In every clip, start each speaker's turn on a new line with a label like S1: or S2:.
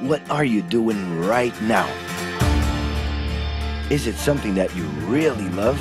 S1: What are you doing right now? Is it something that you really love?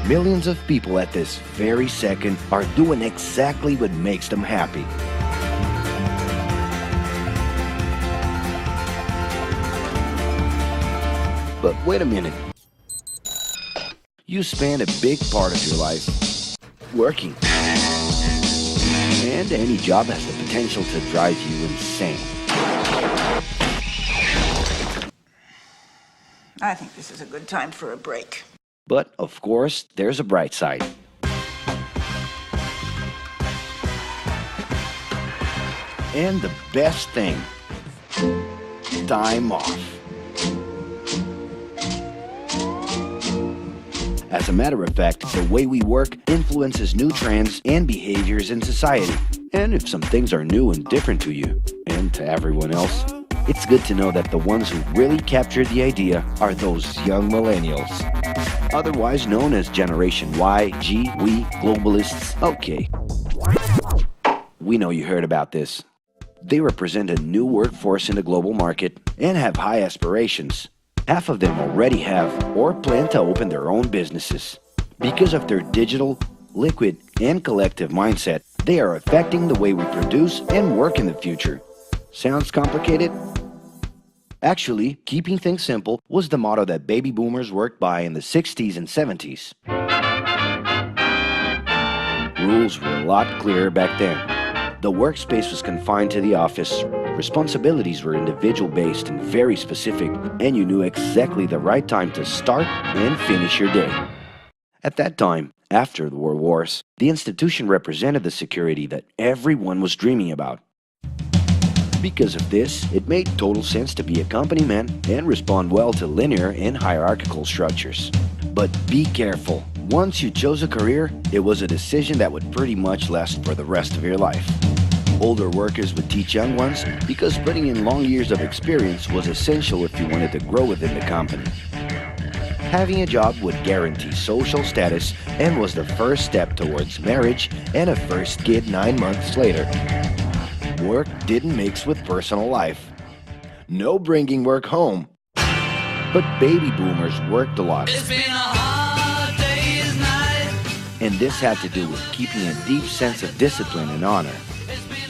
S1: Millions of people at this very second are doing exactly what makes them happy. But wait a minute. You spend a big part of your life working. And any job has the potential to drive you insane.
S2: I think this is a good time for a break.
S1: But, of course, there's a bright side. And the best thing, time off. As a matter of fact, the way we work influences new trends and behaviors in society. And if some things are new and different to you, and to everyone else, it's good to know that the ones who really captured the idea are those young millennials. Otherwise known as Generation Y, G, we, globalists. Okay. We know you heard about this. They represent a new workforce in the global market and have high aspirations. Half of them already have or plan to open their own businesses. Because of their digital, liquid, and collective mindset, they are affecting the way we produce and work in the future. Sounds complicated? Actually, keeping things simple was the motto that baby boomers worked by in the 60s and 70s. Rules were a lot clearer back then. The workspace was confined to the office. Responsibilities were individual-based and very specific, and you knew exactly the right time to start and finish your day. At that time, after the World Wars, the institution represented the security that everyone was dreaming about. Because of this, it made total sense to be a company man and respond well to linear and hierarchical structures. But be careful. Once you chose a career, it was a decision that would pretty much last for the rest of your life. Older workers would teach young ones because putting in long years of experience was essential if you wanted to grow within the company. Having a job would guarantee social status and was the first step towards marriage and a first kid 9 months later. Work didn't mix with personal life. No bringing work home. But baby boomers worked a lot.
S3: It's been a hard day's night.
S1: And this had to do with keeping a deep sense of discipline and honor.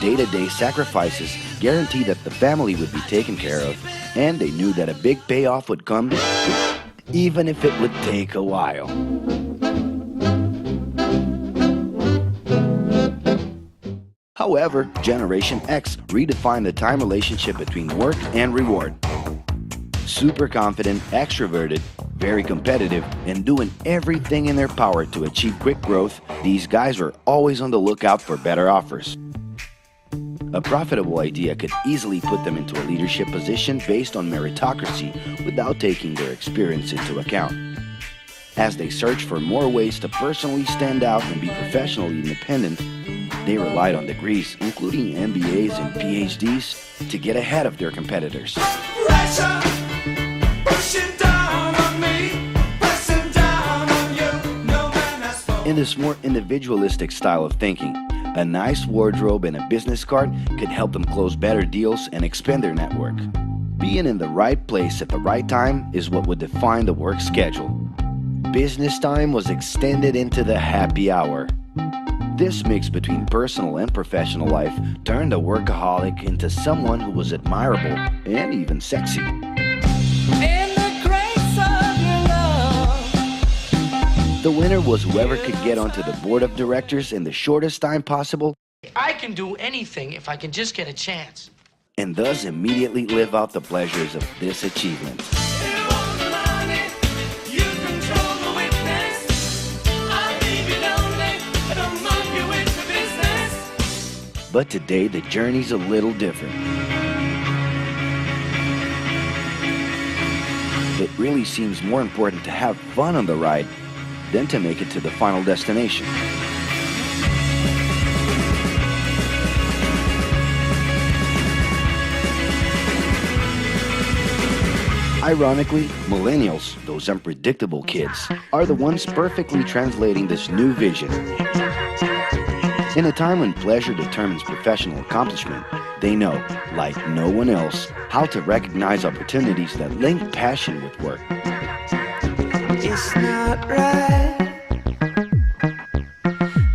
S1: Day-to-day sacrifices guaranteed that the family would be taken care of, and they knew that a big payoff would come, even if it would take a while. However, Generation X redefined the time relationship between work and reward. Super confident, extroverted, very competitive, and doing everything in their power to achieve quick growth, these guys were always on the lookout for better offers. A profitable idea could easily put them into a leadership position based on meritocracy without taking their experience into account. As they searched for more ways to personally stand out and be professionally independent, they relied on degrees, including MBAs and PhDs, to get ahead of their competitors.
S3: Pressure, pushing down on me, pressing down on you. No man has spoken.
S1: In this more individualistic style of thinking, a nice wardrobe and a business card could help them close better deals and expand their network. Being in the right place at the right time is what would define the work schedule. Business time was extended into the happy hour. This mix between personal and professional life turned a workaholic into someone who was admirable and even sexy.
S3: In the grace of your love.
S1: The winner was whoever could get onto the board of directors in the shortest time possible
S4: I can do anything if I can just get a chance.
S1: and thus immediately live out the pleasures of this achievement.
S3: You want the money, you control the witness. I'll leave you lonely, don't move you into business.
S1: But today the journey's a little different. It really seems more important to have fun on the ride than to make it to the final destination. Ironically, millennials, those unpredictable kids, are the ones perfectly translating this new vision. In a time when pleasure determines professional accomplishment, they know, like no one else, how to recognize opportunities that link passion with work.
S3: It's not right,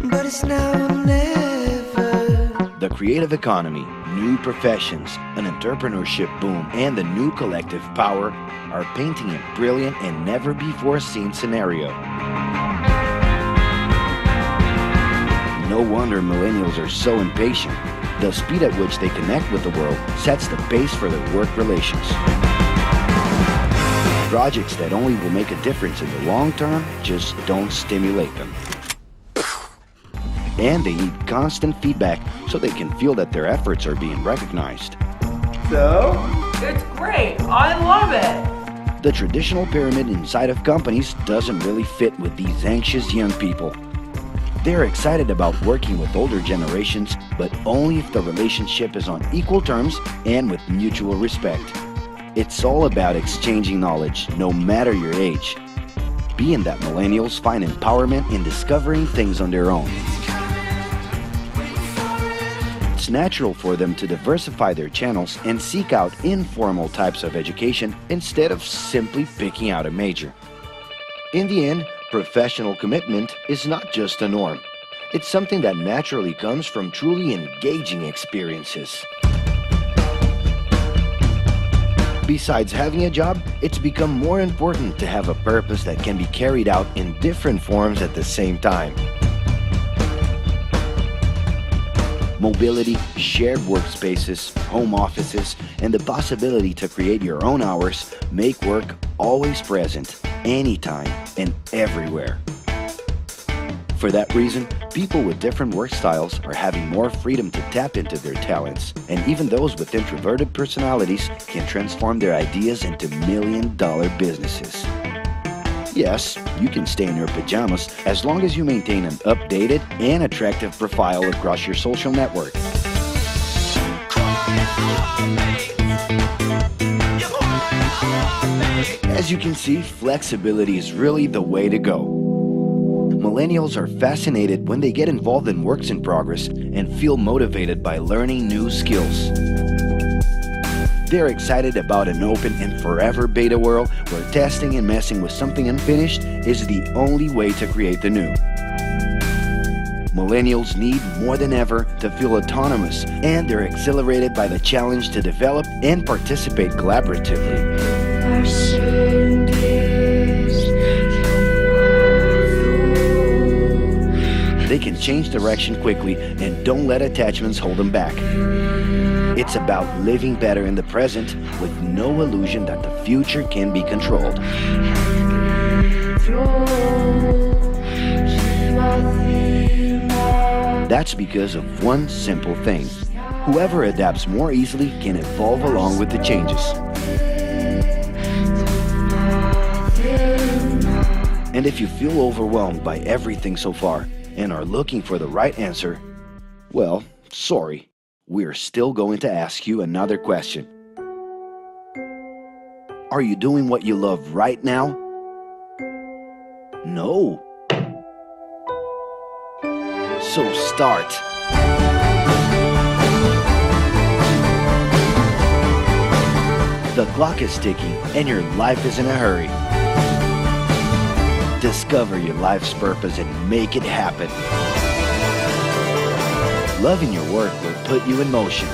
S3: but it's now or never.
S1: The creative economy, new professions, an entrepreneurship boom, and the new collective power are painting a brilliant and never-before-seen scenario. No wonder millennials are so impatient. The speed at which they connect with the world sets the pace for their work relations. Projects that only will make a difference in the long term just don't stimulate them. And they need constant feedback so they can feel that their efforts are being recognized.
S5: So?
S6: It's great. I love it.
S1: The traditional pyramid inside of companies doesn't really fit with these anxious young people. They're excited about working with older generations, but only if the relationship is on equal terms and with mutual respect. It's all about exchanging knowledge, no matter your age. Being that millennials find empowerment in discovering things on their own. It's natural for them to diversify their channels and seek out informal types of education instead of simply picking out a major. In the end, professional commitment is not just a norm. It's something that naturally comes from truly engaging experiences. Besides having a job, it's become more important to have a purpose that can be carried out in different forms at the same time. Mobility, shared workspaces, home offices, and the possibility to create your own hours make work always present, anytime and everywhere. For that reason, people with different work styles are having more freedom to tap into their talents, and even those with introverted personalities can transform their ideas into million-dollar businesses. Yes, you can stay in your pajamas as long as you maintain an updated and attractive profile across your social network. As you can see, flexibility is really the way to go. Millennials are fascinated when they get involved in works in progress and feel motivated by learning new skills. They're excited about an open and forever beta world where testing and messing with something unfinished is the only way to create the new. Millennials need more than ever to feel autonomous, and they're exhilarated by the challenge to develop and participate collaboratively. They can change direction quickly and don't let attachments hold them back. It's about living better in the present with no illusion that the future can be controlled. That's because of one simple thing. Whoever adapts more easily can evolve along with the changes. And if you feel overwhelmed by everything so far and are looking for the right answer, well, sorry, we're still going to ask you another question. Are you doing what you love right now? No. So start. The clock is ticking and your life is in a hurry. Discover your life's purpose and make it happen. Loving your work will put you in motion.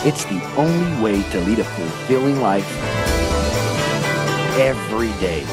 S1: It's the only way to lead a fulfilling life every day.